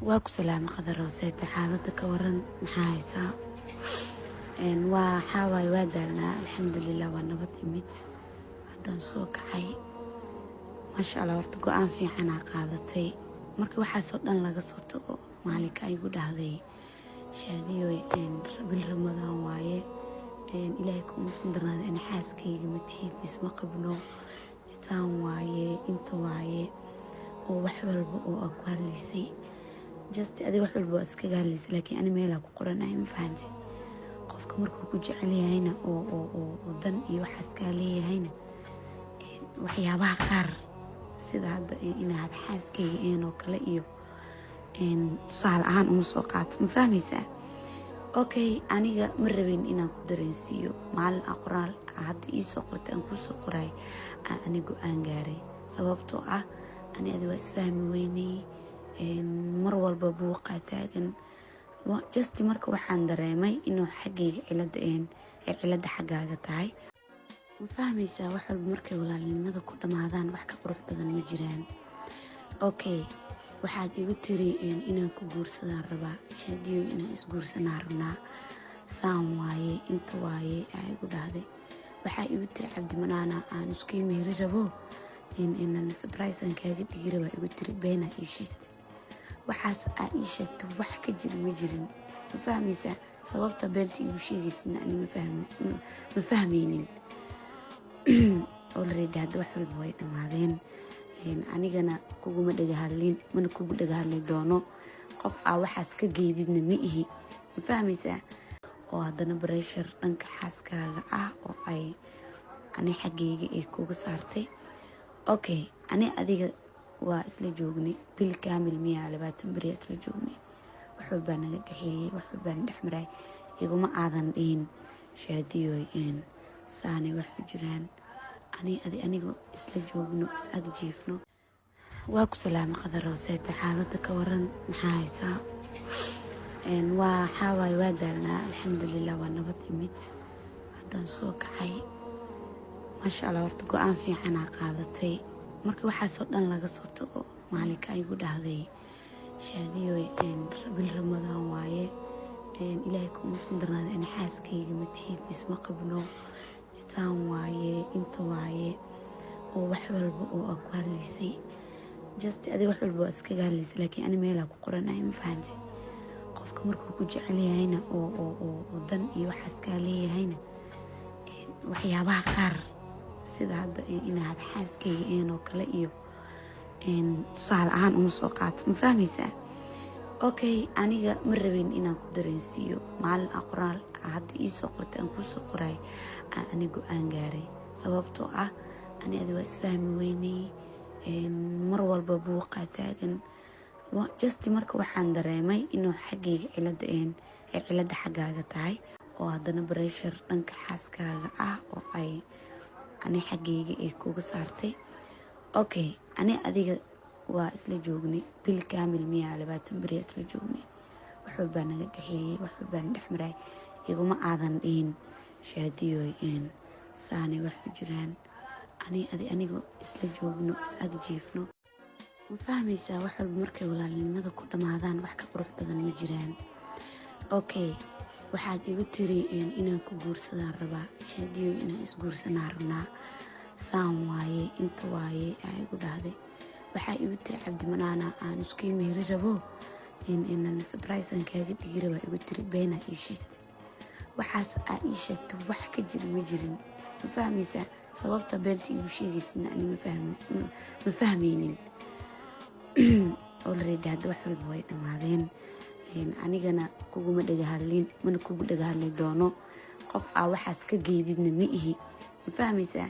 waaku salaam qadar roosete xaaladda ka waran maxaa haysaa waxaa waaye waa daalnaa alxamdulilah waa nabad imid haddaan soo kacay maasha allah horta go-aan fiicanaa qaadatay marka waxaasoo dhan laga soo tago maalinka igu dhahday shaadiyoy bil ramadaan waaye ilaahay kuusan darnaada in xaaskayga matihid isma qabno isaan waaye inta waaye oo wax walba oo aa ku hadlaysay just adiga wax walba waa iskaga hadlaysay laakiin ani meelaa ku qoranahay ma fahanti qofka markuu ku jecel yahayna oo dan iyo waxaas kaa leeyahayna waxyaabaha qaar sida hadda inaad xaaskayga oo kale iyo tusaale ahaan uma soo qaato ma fahmaysaa okay aniga ma rabin inaan ku dareensiiyo maalin aa qoraal hadda ii soo qortay aan kuu soo qoraay ani go-aan gaaray sababtoo ah ani adi waa isfahmi weynay mar walba buuqaa taagan just marka waxaan dareemay inuu xaggayga cilada xaggaaga tahay ma fahmaysaa wax walba markay walaalnimada ku dhammaadaan wax ka qurux badan ma jiraan okay waxaad igu tiri inaan ku guursadaan rabaa shaadiyo inaan isguursanaa rabnaa saan waaye inta waaye aa igu dhahday waxaa igu tiri cabdimanaana aan iskii meeri rabo surprisean kaaga dhigi rabaa igu tiri beenaa ii sheegtay waxaas aa ii sheegtay wax ka jira ma jirin ma fahmaysaa sababta beenta igu sheegaysana ani ma fahmaynin already hadda wax walba way dhammaadeen anigana kuguma dhagahadlin mana kugu dhagahadli doono qof aa waxaas ka geydidna ma ihi ma fahmaysaa oo haddana breshar dhanka xaaskaaga ah oo ay ani xaggayga ay kuga saartay okay ani adiga waa isla joognay bil kaamil miyaa 20 beri isla joognay wax walbaa naga dhexeeyey wax walbaa na dhexmaray iguma aadan dhihin shaadiyoy saanay wax ku jiraan aniga isla joogno is ag jiifno waa ku salaam qadar roosete xaaladda ka waran maxaa haysaa waxaa waaye waa daalnaa alxamdulilah waa nabad imid haddaan soo kacay maasha allah horta go-aan fiicanaa qaadatay marka waxaasoo dhan laga soo tago maalinka igu dhahday shaadiyoy bil ramadaan waaye ilaahay kuusan darnaada in xaaskayga matihid isma qabno isaan waaye inta waaye oo wax walba oo aa ku hadlaysay just adiga wax walba waa iskaga hadlaysay laakiin ani meelaa ku qoranahay ma fahanti qofka markuu ku jecel yahayna oo dan iyo waxaas kaa leeyahayna waxyaabaha qaar sida hadda inaad xaaskayga oo kale iyo tusaale ahaan uma soo qaato ma fahmaysaa okay aniga ma rabin inaan ku dareensiiyo maalin aa qoraal hadda ii soo qortay aan kuu soo qoraay ani go-aan gaaray sababtoo ah ani adi waa isfahmi weynay mar walba buuqaa taagan just marka waxaan dareemay inuu xaggayga cilada xaggaaga tahay oo haddana breshar dhanka xaaskaaga ah oo ay ani xaggayga ay kuga saartay okay ani adiga waa isla joognay bil kaamil miyaa 20 beri isla joognay wax walbaa naga dhexeeyey wax walbaa na dhexmaray iguma aadan dhihin shaadiyoy saanay wax ku jiraan aniga isla joogno is ag jiifno ma fahmaysaa wax walba markay walaalnimada ku dhammaadaan wax ka qurux badan ma jiraan okay waxaad igu tiri inaan ku guursadaan rabaa shaadiyoy inaan isguursanaa rabnaa saan waaye inta waaye aa igu dhahday waxaa igu tiri cabdimanaana aan iskii meeri rabo surprisean kaaga dhigi rabaa igu tiri beenaa ii sheegtay waxaas aa ii sheegtay wax ka jira ma jirin ma fahmaysaa sababta beenta igu sheegaysana ani ma fahmaynin already hadda wax walba way dhammaadeen anigana kuguma dhagahadlin mana kugu dhagahadli doono qof aa waxaas ka geydidna ma ihi ma fahmaysaa